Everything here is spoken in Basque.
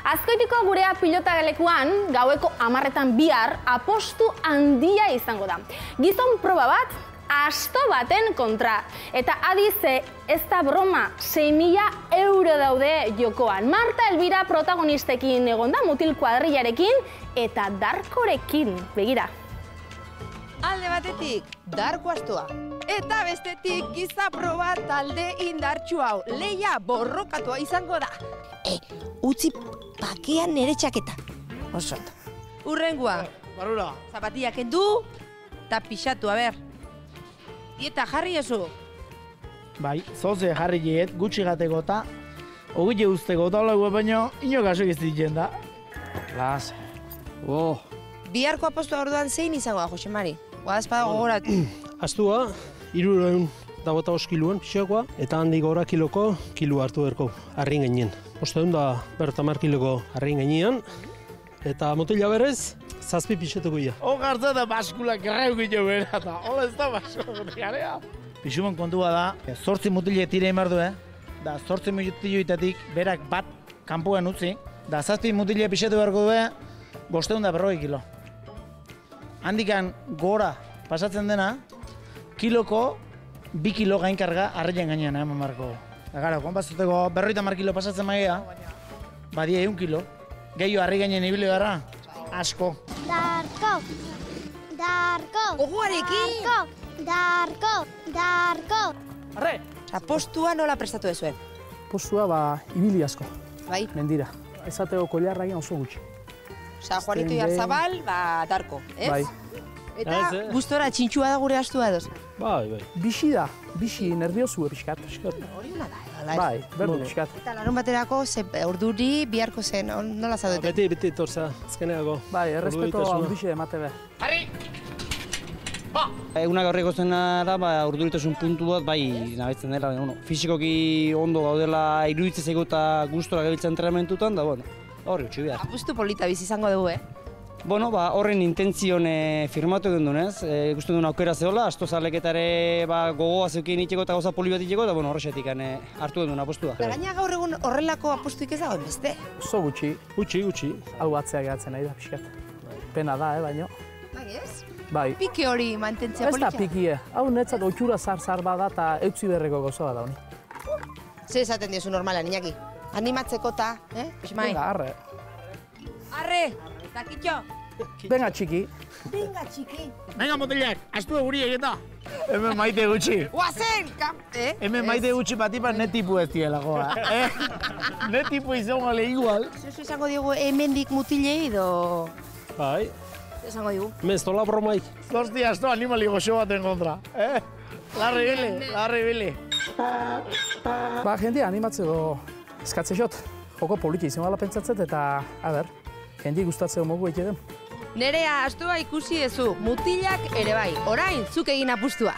Azkoitiko gurea pilotagelekuan, gaueko 10:00 bihar, apostu handia izango da. Gizon proba bat, asto baten kontra. Eta adize, ez da broma, 6.000 euro daude jokoan. Marta Elbira protagonistekin egonda, mutil kuadrillarekin eta Darkorekin. Begira. Alde batetik, Darko astoa. Eta bestetik, giza proba talde indartsu hau. Leia borrokatua izango da. Utzi pakean nere txaketa. Osot. Urrengua. Barura. Zapatilla kendu, eta pixatu, a ber. Dieta jarri ezu. Bai, zoze jarri jeet, gutxi gateko eta ogile usteko eta olago baino, inok asok ez ditzen da. Las. Biharko apostua orduan zein izango da, Josemari? Guadazpada gogoratu. Astua, 325 kiloan pixakoa, eta handik gora kiloko kilo hartu berko, harrin genien. 510 kiloko harrin genian, eta motila berez, 7 pixetuko ia. Gartza da baskulak errauko jo bera, eta hola ez da baskulak garea. Pixuman kontua da, 8 mutile tire imar du, da 8 mutiloitatik berak bat kanpoan utzi, da 7 mutile pixetu beharko du, 540 kilo. Handikan gora pasatzen dena, kiloko 2 kilo gainkarga arreien gainean eman marko. Gara, konpazuteko 50 kilo pasatzen magia, badia 1 kilo. Gehiago harri gainen ibili gara, asko. Darko! Darko! Oguarekin! Darko! Arre! Apostua nola prestatu dezuen? Postua ibili asko, Bai? mendira. Ezateko koliarra egin oso gutxi. Osa, Juanito Iarzabal, Darko, ez? Bai. Eta gustora txintxua da gure astua edoz? Bai. Bixi da, bixi nerviosu pixkat. Hori ona da, edo, Bai, berdu pixkat. Eta larun baterako, urduri biharko zen, nola zaudete? Beti torza, azkeneako. Bai, errespeto handixe emate be. Egunak horreko zena da, urduritasun puntu bat, bai, nabetzen dela, fizikoki ondo gaudela iruditzen zaigu eta gustora gabiltzen entrenamentutan, da, horri utxi behar. Apustu polita bizi izango dugu, Horren intentzion firmatu egin dunez, ikusten duen aukera zehola, astozaleketare gogoa zeukien itxeko eta gauza poli bat itxeko, eta horrexetik hartu egin duen apostua. Gaina gaur egun horrelako apostuik ez dagoen beste? Oso gutxi. Gutxi. Hau batzea gehatzen nahi da pixkat. Pena da, baino. Bai ez? Bai. Pike hori mantentzia Ez da politia? pikie. Hau netzat oitxura zar bada eta eutzi berreko gozoa da honi. Zer esaten diozu normalan, Iñaki? Animatzeko eta, Ismai? Venga, arre. Arre! Takitxo! Venga, txiki. Venga, txiki! Venga, motilak, astu guri egita. Hemen maite gutxi. Guazen! Hemen maite gutxi batipan netipu ez dielagoa. Netipu izango le igual. Zer esango diogu hemendik mutilei edo... Bai. Zer esango digu? Mestola bromaik. Zorti asto animali goxo baten kontra. Larri bili. Jendea animatzeko eskatze jot. Joko politia izan gala pentsatzet eta, jendea gustatzeko mogu egiten. Nerea astua ikusi dezu, mutilak ere bai. Orain, zuk egin apustua.